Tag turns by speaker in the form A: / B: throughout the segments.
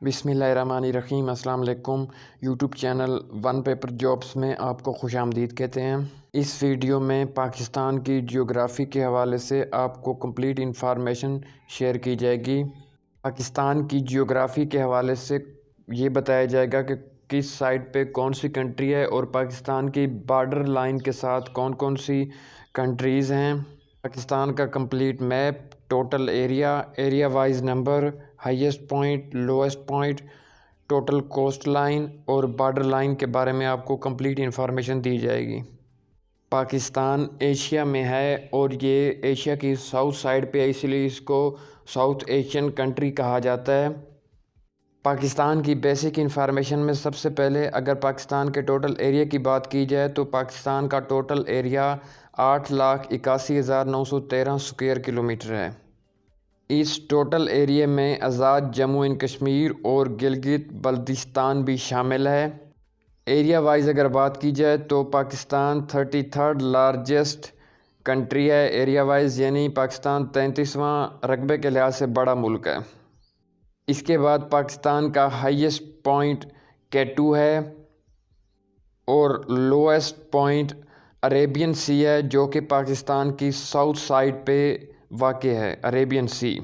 A: बिस्मिल्लाहिर्रहमानिर्रहीम। अस्सलाम वालेकुम। YouTube channel one paper jobs में आपको खुशामदीद कहते हैं। इस वीडियो में पाकिस्तान की जियोग्राफ़ी के हवाले से आपको कंप्लीट इंफॉर्मेशन शेयर की जाएगी। पाकिस्तान की जियोग्राफ़ी के हवाले से ये बताया जाएगा कि किस साइड पे कौन सी कंट्री है और पाकिस्तान की बॉर्डर लाइन के साथ कौन कौन सी कंट्रीज़ हैं। पाकिस्तान का complete map, total area wise number, highest point, lowest point, total cost line और बॉर्डर लाइन के बारे में आपको कंप्लीट इन्फॉर्मेशन दी जाएगी। पाकिस्तान एशिया में है और ये एशिया की साउथ साइड पे है, इसलिए इसको साउथ एशियन कंट्री कहा जाता है। पाकिस्तान की बेसिक इन्फॉर्मेशन में सबसे पहले अगर पाकिस्तान के टोटल एरिया की बात की जाए तो पाकिस्तान का टोटल एरिया 8,81,913 स्क्वायर किलोमीटर है। इस टोटल एरिया में आज़ाद जम्मू एंड कश्मीर और गिलगित बल्तिस्तान भी शामिल है। एरिया वाइज अगर बात की जाए तो पाकिस्तान 33rd लार्जेस्ट कंट्री है एरिया वाइज, यानी पाकिस्तान 33वां रकबे के लिहाज से बड़ा मुल्क है। इसके बाद पाकिस्तान का हाईएस्ट पॉइंट K2 है और लोएस्ट पॉइंट अरेबियन सी है, जो कि पाकिस्तान की साउथ साइड पे वाक़ है, अरेबियन सी।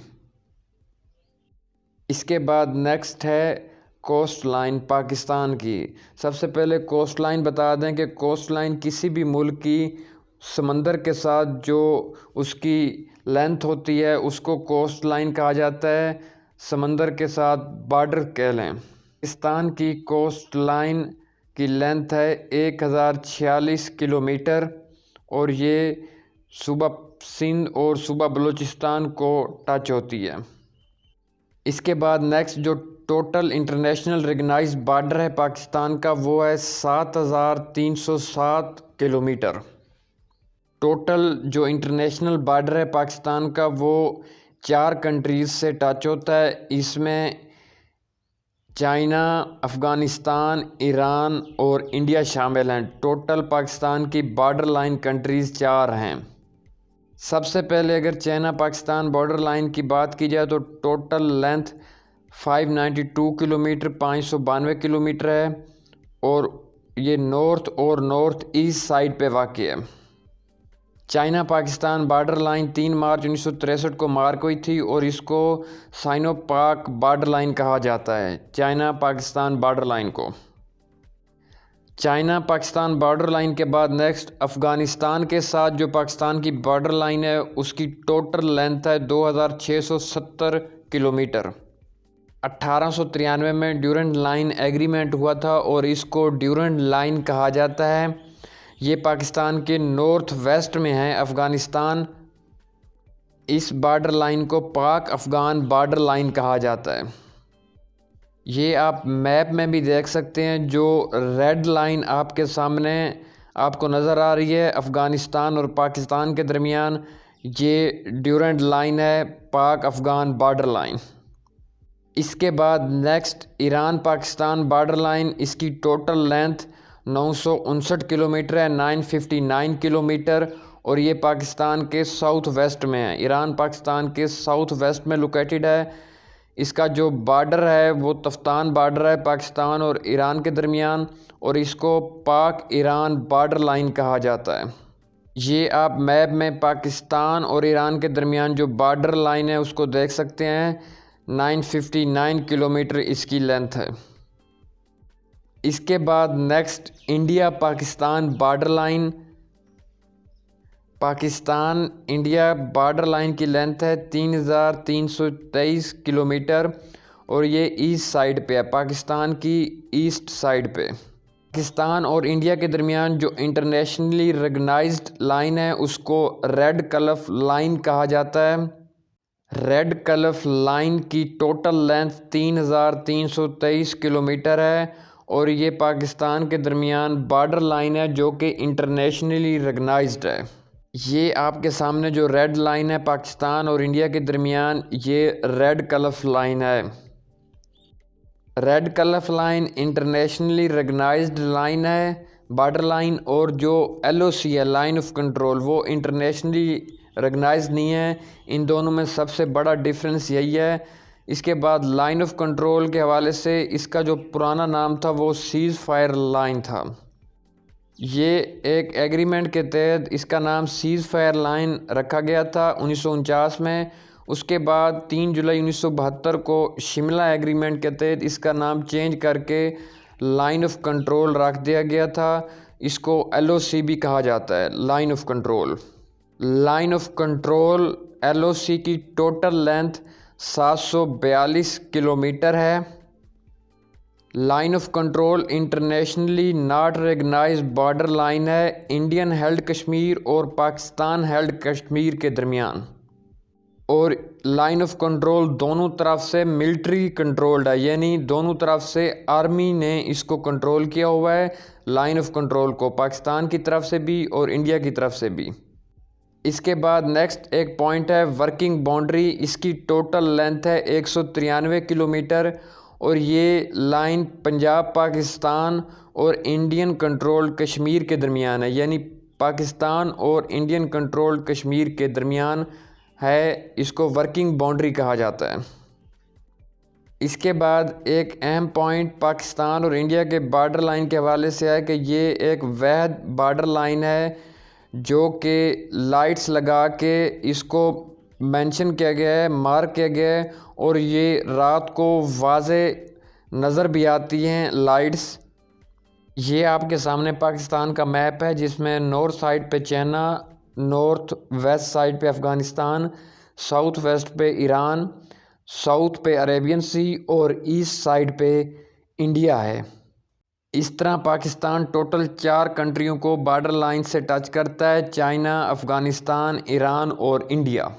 A: इसके बाद नेक्स्ट है कोस्ट लाइन पाकिस्तान की। सबसे पहले कोस्ट लाइन बता दें कि कोस्ट लाइन किसी भी मुल्क की समंदर के साथ जो उसकी लेंथ होती है उसको कोस्ट लाइन कहा जाता है, समंदर के साथ बॉर्डर कह लें। पाकिस्तान की कोस्ट लाइन की लेंथ है 1046 किलोमीटर और ये सूबा सिंध और सूबा बलूचिस्तान को टच होती है। इसके बाद नेक्स्ट जो टोटल इंटरनेशनल रिकग्नाइज्ड बॉर्डर है पाकिस्तान का वो है 7,307 किलोमीटर। टोटल जो इंटरनेशनल बॉर्डर है पाकिस्तान का वो 4 कंट्रीज़ से टच होता है। इसमें चाइना, अफ़गानिस्तान, ईरान और इंडिया शामिल हैं। टोटल पाकिस्तान की बॉर्डर लाइन कंट्रीज़ 4 हैं। सबसे पहले अगर चाइना पाकिस्तान बॉर्डर लाइन की बात की जाए तो टोटल लेंथ 592 किलोमीटर 592 किलोमीटर है और ये नॉर्थ और नॉर्थ ईस्ट साइड पे वाक़ है। चाइना पाकिस्तान बॉर्डर लाइन 3 मार्च 1963 को मार्क हुई थी और इसको साइनो पाक बॉर्डर लाइन कहा जाता है, चाइना पाकिस्तान बॉर्डर लाइन को। चाइना पाकिस्तान बॉर्डर लाइन के बाद नेक्स्ट अफ़गानिस्तान के साथ जो पाकिस्तान की बॉर्डर लाइन है उसकी टोटल लेंथ है 2,670 किलोमीटर। 1893 में ड्यूरेंट लाइन एग्रीमेंट हुआ था और इसको ड्यूरेंट लाइन कहा जाता है। ये पाकिस्तान के नॉर्थ वेस्ट में है अफ़गानिस्तान। इस बॉर्डर लाइन को पाक अफ़गान बॉर्डर लाइन कहा जाता है। ये आप मैप में भी देख सकते हैं, जो रेड लाइन आपके सामने आपको नज़र आ रही है अफ़गानिस्तान और पाकिस्तान के दरमियान, ये ड्यूरेंट लाइन है, पाक अफ़गान बॉर्डर लाइन। इसके बाद next Iran Pakistan border line, इसकी टोटल लेंथ 959 किलोमीटर है, 959 किलोमीटर और ये पाकिस्तान के साउथ वेस्ट में है। ईरान पाकिस्तान के साउथ वेस्ट में लोकेटेड है। इसका जो बॉर्डर है वो तफ्तान बॉर्डर है पाकिस्तान और ईरान के दरमियान और इसको पाक ईरान बॉर्डर लाइन कहा जाता है। ये आप मैप में पाकिस्तान और ईरान के दरमियान जो बॉर्डर लाइन है उसको देख सकते हैं। 959 किलोमीटर इसकी लेंथ है। इसके बाद next India Pakistan border line. Pakistan India border line की लेंथ है 3,323 किलोमीटर और ये ईस्ट साइड पे है, पाकिस्तान की ईस्ट साइड पे। पाकिस्तान और इंडिया के दरमियान जो इंटरनेशनली रिकग्नाइज्ड लाइन है उसको रेड क्लिफ लाइन कहा जाता है। रेड क्लिफ लाइन की टोटल लेंथ 3,323 किलोमीटर है और ये पाकिस्तान के दरमियान बॉर्डर लाइन है जो कि इंटरनेशनली रिकग्नाइज्ड है। ये आपके सामने जो रेड लाइन है पाकिस्तान और इंडिया के दरमियान, ये रेड क्लिफ लाइन है। Red cliff line internationally recognised line है बॉर्डर लाइन, और जो LOC है लाइन ऑफ कंट्रोल वो इंटरनेशनली रिकग्नाइज्ड नहीं है। इन दोनों में सबसे बड़ा डिफरेंस यही है इसके बाद लाइन ऑफ कंट्रोल के हवाले से इसका जो पुराना नाम था वो सीज़ फायर लाइन था। ये एक एग्रीमेंट के तहत इसका नाम सीज़ फायर लाइन रखा गया था 1949 में। उसके बाद 3 जुलाई 1972 को शिमला एग्रीमेंट के तहत इसका नाम चेंज करके लाइन ऑफ कंट्रोल रख दिया गया था। इसको LOC भी कहा जाता है, line of control. Line of control LOC की टोटल लेंथ 742 किलोमीटर है। Line of control internationally not recognised border line है इंडियन हेल्ड कश्मीर और पाकिस्तान हेल्ड कश्मीर के दरमियान। और लाइन ऑफ कंट्रोल दोनों तरफ से मिलिट्री कंट्रोल्ड है, यानी दोनों तरफ से आर्मी ने इसको कंट्रोल किया हुआ है लाइन ऑफ कंट्रोल को, पाकिस्तान की तरफ से भी और इंडिया की तरफ से भी। इसके बाद नेक्स्ट एक पॉइंट है वर्किंग बाउंड्री। इसकी टोटल लेंथ है 193 किलोमीटर और ये लाइन पंजाब पाकिस्तान और इंडियन कंट्रोल कश्मीर के दरमियान है, यानी पाकिस्तान और इंडियन कंट्रोल कश्मीर के दरमियान है। इसको वर्किंग बाउंड्री कहा जाता है। इसके बाद एक अहम पॉइंट पाकिस्तान और इंडिया के बॉर्डर लाइन के हवाले से है कि ये एक वैध बॉर्डर लाइन है जो कि लाइट्स लगा के इसको मेंशन किया गया है, मार्क किया गया है और ये रात को वाज़े नज़र भी आती हैं लाइट्स। ये आपके सामने पाकिस्तान का मैप है जिसमें नॉर्थ साइड पे चाइना, नॉर्थ वेस्ट साइड पे अफ़गानिस्तान, साउथ वेस्ट पे ईरान, साउथ पे अरेबियन सी और ईस्ट साइड पे इंडिया है। इस तरह पाकिस्तान टोटल 4 कंट्रियों को बॉर्डर लाइन से टच करता है, चाइना, अफ़गानिस्तान, ईरान और इंडिया।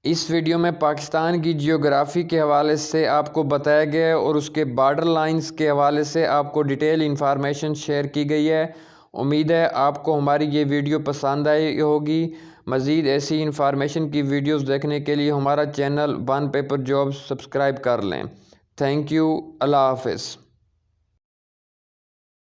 A: इस वीडियो में पाकिस्तान की जियोग्राफ़ी के हवाले से आपको बताया गया है और उसके बॉर्डर लाइंस के हवाले से आपको डिटेल इंफॉर्मेशन शेयर की गई है। उम्मीद है आपको हमारी ये वीडियो पसंद आई होगी। मज़ीद ऐसी इंफॉर्मेशन की वीडियोस देखने के लिए हमारा channel one paper jobs subscribe कर लें। Thank you. अल्लाह हाफ़िज़।